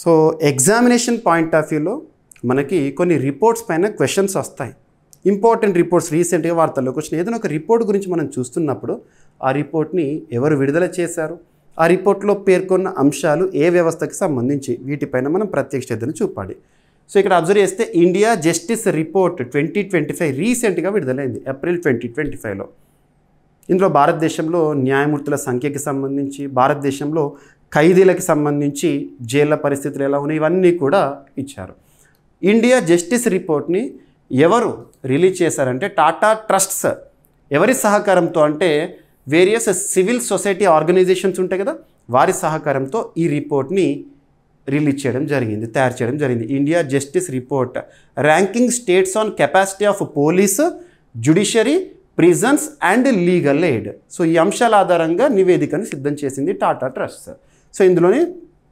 So examination point of వ్యూలో మనకి కొన్ని రిపోర్ట్స్ పైన క్వశ్చన్స్ వస్తాయి. ఇంపార్టెంట్ రిపోర్ట్స్ రీసెంట్గా వార్తల్లోకి వచ్చిన ఏదైనా ఒక రిపోర్ట్ గురించి మనం చూస్తున్నప్పుడు ఆ రిపోర్ట్ని ఎవరు విడుదల చేశారు, ఆ రిపోర్ట్లో పేర్కొన్న అంశాలు ఏ వ్యవస్థకి సంబంధించి, వీటిపైన మనం ప్రత్యేక శ్రద్ధను చూపాలి. సో ఇక్కడ అబ్జర్వ్ చేస్తే ఇండియా జస్టిస్ రిపోర్ట్ 2025 రీసెంట్గా విడుదలైంది ఏప్రిల్ 2025లో. ఇందులో భారతదేశంలో న్యాయమూర్తుల సంఖ్యకి సంబంధించి, భారతదేశంలో ఖైదీలకి సంబంధించి జైళ్ళ పరిస్థితులు ఎలా ఉన్నాయి, ఇవన్నీ కూడా ఇచ్చారు. ఇండియా జస్టిస్ రిపోర్ట్ని ఎవరు రిలీజ్ చేశారంటే టాటా ట్రస్ట్స్. ఎవరి సహకారంతో అంటే వేరియస్ సివిల్ సొసైటీ ఆర్గనైజేషన్స్ ఉంటాయి కదా, వారి సహకారంతో ఈ రిపోర్ట్ని రిలీజ్ చేయడం జరిగింది, తయారు చేయడం జరిగింది. India justice report ranking states on capacity of police, judiciary, prisons and legal aid. So ఈ అంశాల ఆధారంగా నివేదికను సిద్ధం చేసింది టాటా ట్రస్ట్. సో ఇందులోని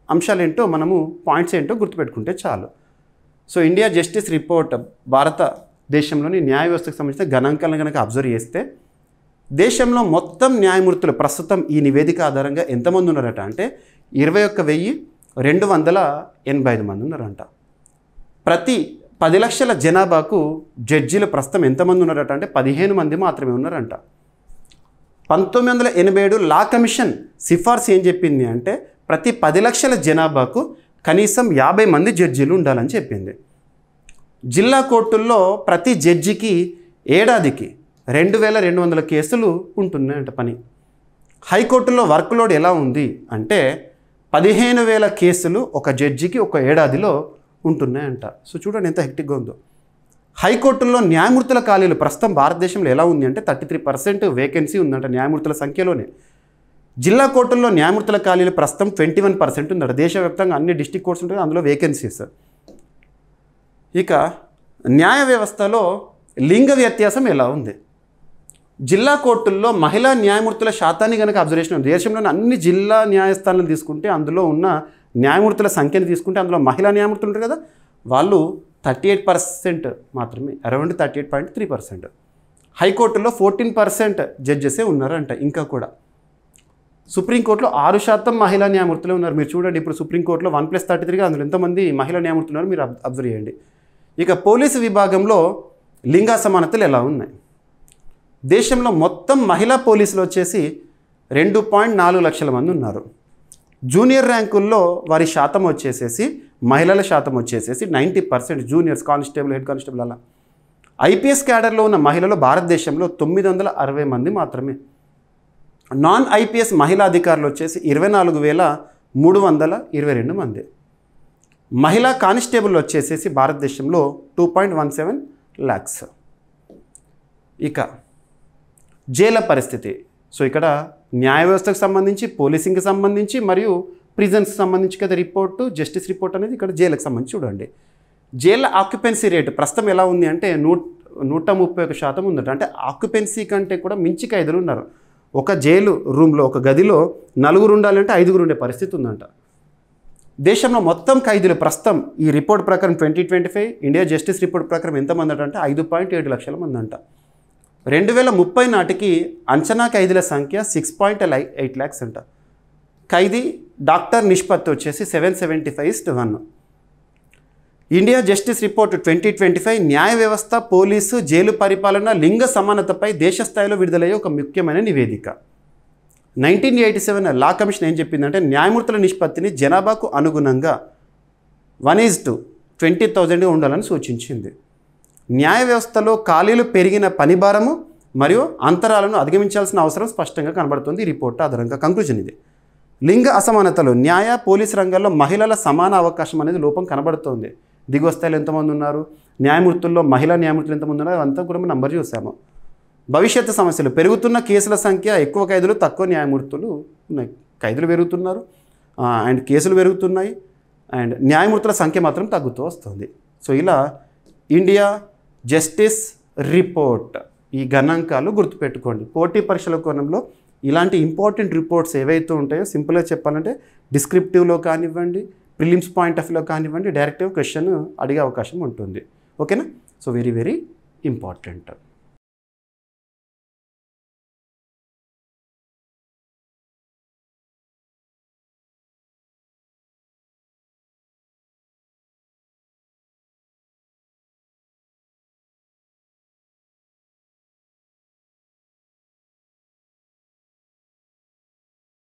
అంశాలు ఏంటో మనము పాయింట్స్ ఏంటో గుర్తుపెట్టుకుంటే చాలు. సో ఇండియా జస్టిస్ రిపోర్ట్ భారతదేశంలోని న్యాయ వ్యవస్థకు సంబంధించిన గణాంకాలను కనుక అబ్జర్వ్ చేస్తే దేశంలో మొత్తం న్యాయమూర్తులు ప్రస్తుతం ఈ నివేదిక ఆధారంగా ఎంతమంది ఉన్నారట అంటే 21,285 మంది ఉన్నారంట. ప్రతి 10 లక్షల జనాభాకు జడ్జీలు ప్రస్తుతం ఎంతమంది ఉన్నారట అంటే 15 మంది మాత్రమే ఉన్నారంట. 1987 లా కమిషన్ సిఫార్సు ఏం చెప్పింది అంటే ప్రతి 10 లక్షల జనాభాకు కనీసం 50 మంది జడ్జీలు ఉండాలని చెప్పింది. జిల్లా కోర్టుల్లో ప్రతి జడ్జికి ఏడాదికి 2,200 కేసులు ఉంటున్నాయంట పని. హైకోర్టులో వర్క్ లోడ్ ఎలా ఉంది అంటే 15,000 కేసులు ఒక జడ్జికి ఒక ఏడాదిలో ఉంటున్నాయంట. సో చూడండి ఎంత హెక్టిక్గా ఉందో. హైకోర్టుల్లో న్యాయమూర్తుల ఖాళీలు ప్రస్తుతం భారతదేశంలో ఎలా ఉంది అంటే 33% వేకెన్సీ ఉందంట న్యాయమూర్తుల సంఖ్యలోనే. జిల్లా కోర్టుల్లో న్యాయమూర్తుల ఖాళీలు ప్రస్తుతం 21% ఉందట. దేశవ్యాప్తంగా అన్ని డిస్ట్రిక్ట్ కోర్ట్స్ ఉంటాయి, అందులో వేకెన్సీస్. ఇక న్యాయ వ్యవస్థలో లింగ వ్యత్యాసం ఎలా ఉంది? జిల్లా కోర్టుల్లో మహిళా న్యాయమూర్తుల శాతాన్ని కనుక అబ్జర్వేషన్, దేశంలోని అన్ని జిల్లా న్యాయస్థానాలు తీసుకుంటే అందులో ఉన్న న్యాయమూర్తుల సంఖ్యను తీసుకుంటే అందులో మహిళా న్యాయమూర్తులు ఉంటారు కదా, వాళ్ళు 38% మాత్రమే, అరౌండ్ 38.3%. హైకోర్టులో 14% జడ్జెసే ఉన్నారంట. ఇంకా కూడా సుప్రీంకోర్టులో 6% మహిళా న్యాయమూర్తులే ఉన్నారు. మీరు చూడండి ఇప్పుడు సుప్రీంకోర్టులో 1+33గా అందులో ఎంతమంది మహిళా న్యాయమూర్తులు ఉన్నారు మీరు అబ్జర్వ్ చేయండి. ఇక పోలీసు విభాగంలో లింగ సమానతలు ఎలా ఉన్నాయి? దేశంలో మొత్తం మహిళా పోలీసులు వచ్చేసి 2.4 లక్షల మంది ఉన్నారు. జూనియర్ ర్యాంకుల్లో వారి శాతం వచ్చేసేసి, మహిళల శాతం వచ్చేసేసి 90%. జూనియర్స్, కానిస్టేబుల్, హెడ్ కానిస్టేబుల్ అలా. ఐపీఎస్ క్యాడర్లో ఉన్న మహిళలు భారతదేశంలో 960 మంది మాత్రమే. నాన్ ఐపీఎస్ మహిళా అధికారులు వచ్చేసి 24,322 మంది. మహిళా కానిస్టేబుల్ వచ్చేసేసి భారతదేశంలో 2.17 lakhs. ఇక జైల పరిస్థితి. సో ఇక్కడ న్యాయ వ్యవస్థకు సంబంధించి, పోలీసింగ్కి సంబంధించి మరియు ప్రిజన్స్కి సంబంధించి కదా రిపోర్టు, జస్టిస్ రిపోర్ట్ అనేది. ఇక్కడ జైలుకి సంబంధించి చూడండి. జైళ్ళ ఆక్యుపెన్సీ రేటు ప్రస్తుతం ఎలా ఉంది అంటే 131% ఉందట. అంటే ఆక్యుపెన్సీ కంటే కూడా మించి ఖైదీలు ఉన్నారు. ఒక జైలు రూమ్లో, ఒక గదిలో 4 ఉండాలంటే 5 ఉండే పరిస్థితి ఉందంట. దేశంలో మొత్తం ఖైదీలు ప్రస్తుతం ఈ రిపోర్ట్ ప్రకారం 2025 ఇండియా జస్టిస్ రిపోర్ట్ ప్రకారం ఎంతమంది అంటే 5.7 లక్షల మంది అంట. 2030 నాటికి అంచనా ఖైదీల సంఖ్య 6.8 lakhs అంట. ఖైదీ డాక్టర్ నిష్పత్తి వచ్చేసి 775:1. ఇండియా జస్టిస్ రిపోర్ట్ 2025 న్యాయ వ్యవస్థ, పోలీసు, జైలు పరిపాలన, లింగ సమానతపై దేశ స్థాయిలో విడుదలయ్యే ఒక ముఖ్యమైన నివేదిక. 1987 లా కమిషన్ ఏం చెప్పిందంటే న్యాయమూర్తుల నిష్పత్తిని జనాభాకు అనుగుణంగా 1:20,000గా ఉండాలని సూచించింది. న్యాయ వ్యవస్థలో ఖాళీలు పెరిగిన పనిభారము మరియు అంతరాలను అధిగమించాల్సిన అవసరం స్పష్టంగా కనబడుతుంది ఈ రిపోర్ట్ ఆధారంగా. కంక్లూజన్ ఇది. లింగ అసమానతలు న్యాయ, పోలీసు రంగాల్లో మహిళల సమాన అవకాశం అనేది లోపం కనబడుతోంది. దిగువ స్థాయిలో ఎంతమంది ఉన్నారు, న్యాయమూర్తుల్లో మహిళా న్యాయమూర్తులు ఎంతమంది ఉన్నారు, అదంతా కూడా మనం నంబర్ చూసాము. భవిష్యత్తు సమస్యలు. పెరుగుతున్న కేసుల సంఖ్య, ఎక్కువ ఖైదులు, తక్కువ న్యాయమూర్తులు ఉన్నాయి. ఖైదులు పెరుగుతున్నారు అండ్ కేసులు పెరుగుతున్నాయి అండ్ న్యాయమూర్తుల సంఖ్య మాత్రం తగ్గుతూ వస్తుంది. సో ఇలా ఇండియా జస్టిస్ రిపోర్ట్ ఈ గణాంకాలు గుర్తుపెట్టుకోండి. పోటీ పరీక్షల కోణంలో ఇలాంటి ఇంపార్టెంట్ రిపోర్ట్స్ ఏవైతే ఉంటాయో సింపుల్గా చెప్పాలంటే డిస్క్రిప్టివ్లో కానివ్వండి, ప్రిలిమ్స్ పాయింట్ ఆఫ్ వ్యూలో కానివ్వండి, డైరెక్ట్గా క్వశ్చన్ అడిగే అవకాశం ఉంటుంది. ఓకేనా? So very very important.